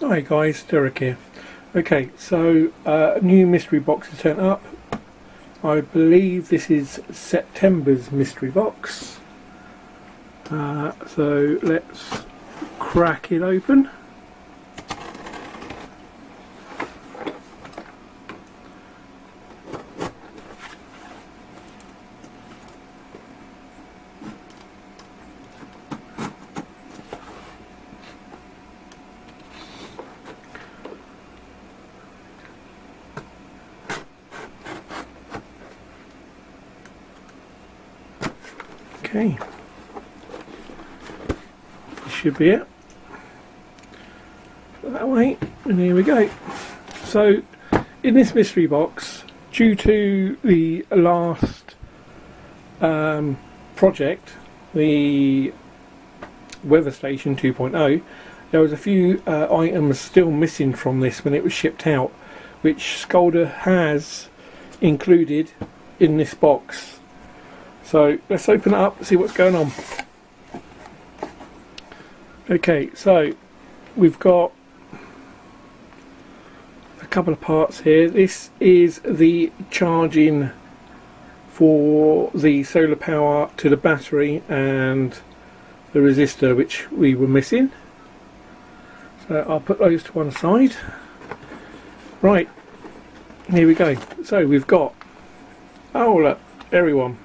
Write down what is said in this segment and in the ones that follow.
Hi guys, Derek here. Okay, so new mystery box has turned up. I believe this is September's mystery box. So let's crack it open. Okay, this should be it. That way, and here we go. So, in this mystery box, due to the last project, the weather station 2.0, there was a few items still missing from this when it was shipped out, which Skolder has included in this box. So let's open it up and see what's going on. Okay, so we've got a couple of parts here. This is the charging for the solar power to the battery and the resistor, which we were missing. So I'll put those to one side. Right, here we go. So we've got, oh look, everyone.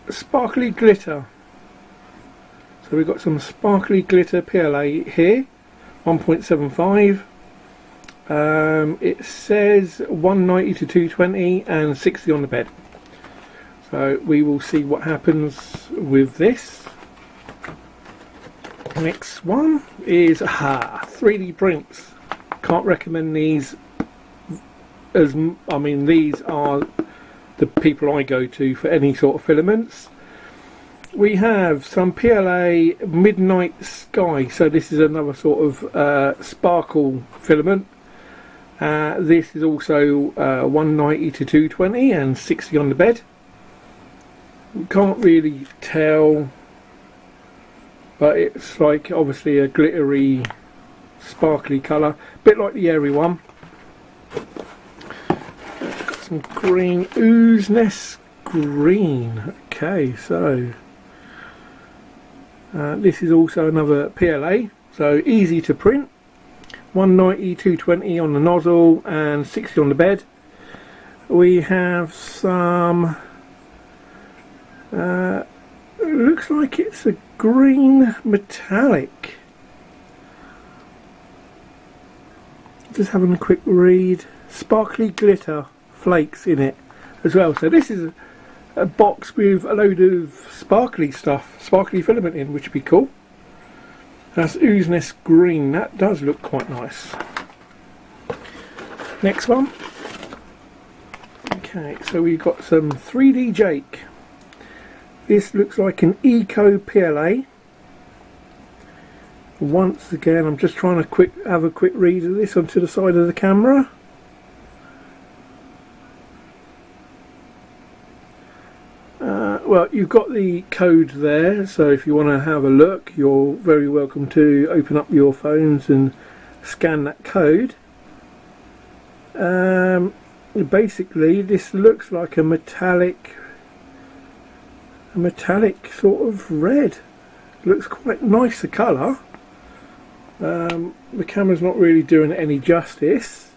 Sparkly glitter. So we've got some sparkly glitter PLA here, 1.75. It says 190 to 220 and 60 on the bed. So we will see what happens with this. Next one is 3D prints. Can't recommend these, as I mean these are the people I go to for any sort of filaments. We have some PLA Midnight Sky, so this is another sort of sparkle filament. This is also 190 to 220 and 60 on the bed. You can't really tell, but it's like obviously a glittery sparkly colour, a bit like the airy one. Some green, ooze nest green. Okay, so this is also another PLA, so easy to print. 190, 220 on the nozzle and 60 on the bed. We have some, looks like it's a green metallic. Just having a quick read. Sparkly glitter flakes in it as well. So this is a box with a load of sparkly stuff, sparkly filament in, which would be cool. That's ooze nest green. That does look quite nice. Next one. Okay, so we've got some 3D Jake. This looks like an Eco PLA. Once again, I'm just trying to have a quick read of this onto the side of the camera. Well, you've got the code there, so if you want to have a look, you're very welcome to open up your phones and scan that code. Basically, this looks like a metallic sort of red. Looks quite nice, the colour. The camera's not really doing it any justice.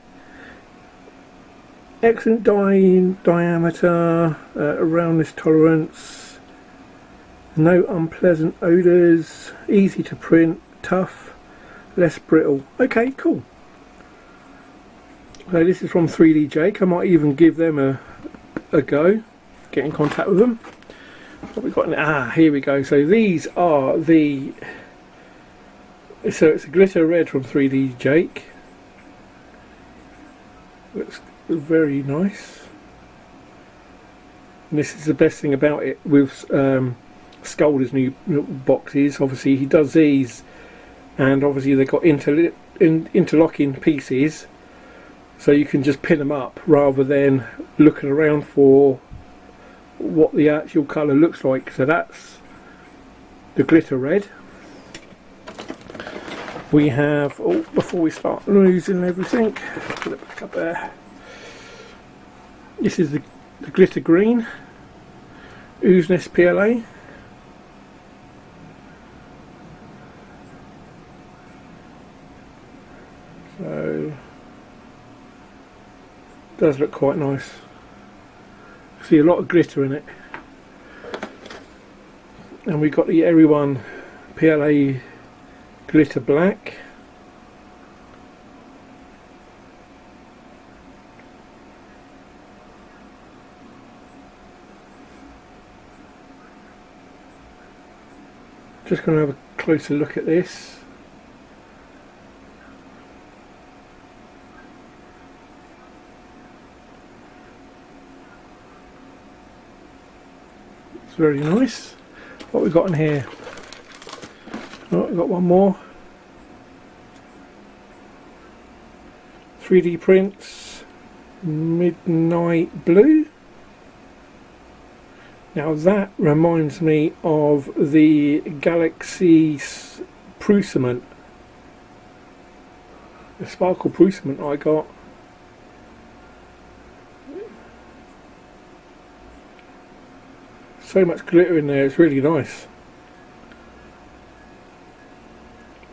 Excellent diameter, roundness tolerance, no unpleasant odours, easy to print, tough, less brittle. Okay, cool. So this is from 3D Jake. I might even give them a go, get in contact with them. What we got? Here we go. So these are the. So it's a glitter red from 3D Jake. Looks very nice. And this is the best thing about it with Skolder's new boxes. Obviously he does these, and obviously they've got interlocking pieces, so you can just pin them up rather than looking around for what the actual colour looks like. So that's the glitter red. We have, oh, before we start losing everything, put it back up there. This is the glitter green Ooze PLA. So does look quite nice. See a lot of glitter in it. And we got the Everyone PLA glitter black. Just going to have a closer look at this. It's very nice. What we got in here? Oh, we've got one more. 3D prints, Midnight Blue. Now that reminds me of the Galaxy Prusament, the Sparkle Prusament I got. So much glitter in there, it's really nice.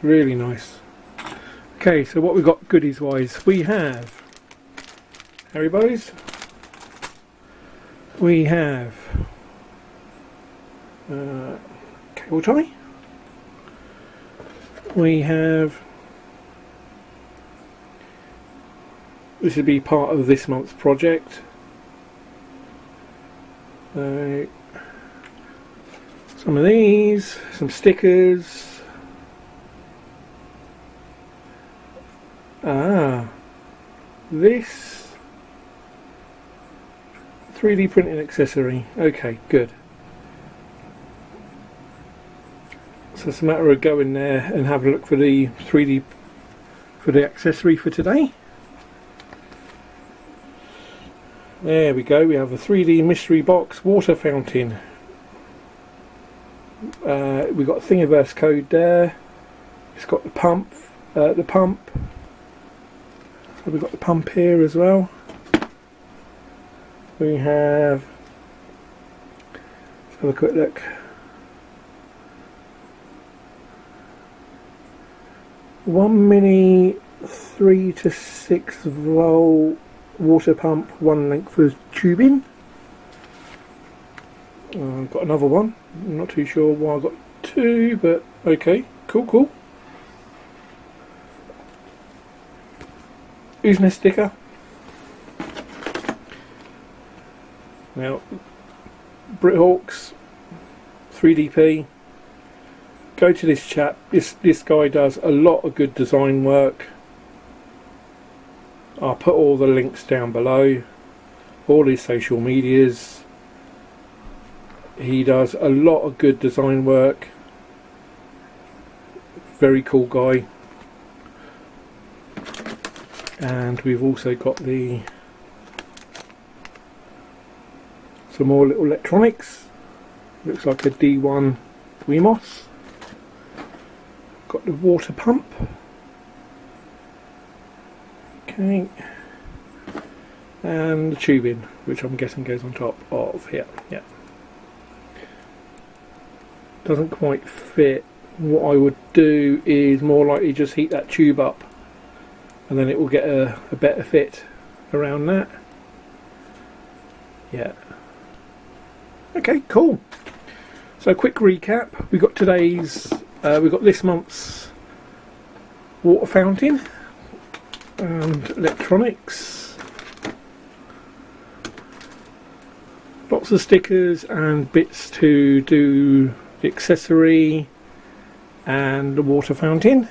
Really nice. Okay, so what we've got goodies wise, we have Haribo's, we have cable tie, we have, this would be part of this month's project, some of these, some stickers. This 3D printing accessory. Okay, good. So it's a matter of going there and have a look for the 3D for the accessory for today. There we go. We have a 3D mystery box water fountain. We've got Thingiverse code there. It's got the pump. So we've got the pump here as well. We have, let's have a quick look. One mini 3 to 6 volt water pump, one length of tubing. I've got another one. I'm not too sure why I got two, but okay, cool. Ooze sticker. Now, Brithawkes, 3DP. Go to this chap. This guy does a lot of good design work. I'll put all the links down below. All his social medias. He does a lot of good design work. Very cool guy. And we've also got some more little electronics. Looks like a D1 Wemos. Got the water pump. Okay. And the tubing, which I'm guessing goes on top of here. Yeah. Doesn't quite fit. What I would do is more likely just heat that tube up, and then it will get a better fit around that. Yeah. Okay, cool. So quick recap. We got we got this month's water fountain and electronics. Lots of stickers and bits to do the accessory and the water fountain.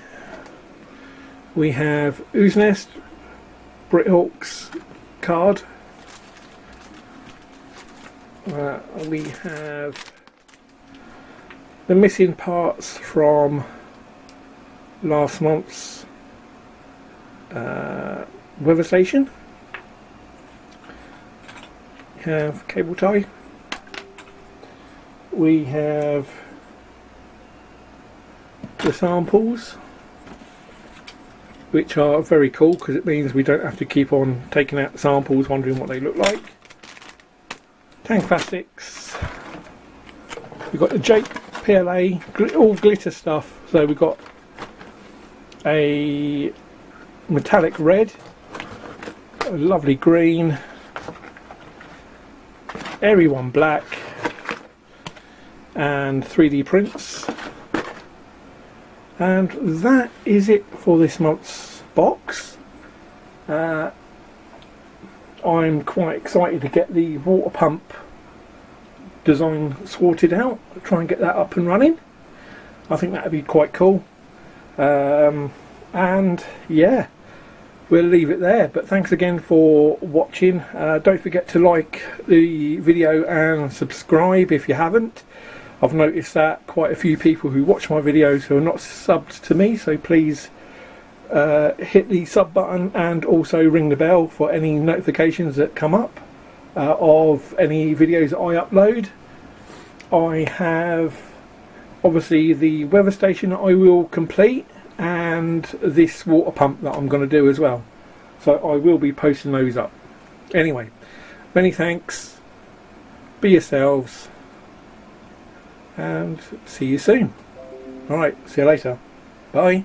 We have Ooze Nest, Brithawkes card. We have the missing parts from last month's weather station. We have cable tie. We have the samples. which are very cool because it means we don't have to keep on taking out samples wondering what they look like. Tank plastics. We've got the Jake PLA, all glitter stuff. So we've got a metallic red, a lovely green, airy one black, and 3D prints. And that is it for this month's box. I'm quite excited to get the water pump design sorted out, try and get that up and running. I think that would be quite cool. And yeah, we'll leave it there, but thanks again for watching. Don't forget to like the video and subscribe if you haven't. I've noticed that quite a few people who watch my videos who are not subbed to me, so please hit the sub button and also ring the bell for any notifications that come up of any videos that I upload. I have obviously the weather station that I will complete and this water pump that I'm going to do as well, so I will be posting those up. Anyway, many thanks, be yourselves, and see you soon. Alright, see you later, bye.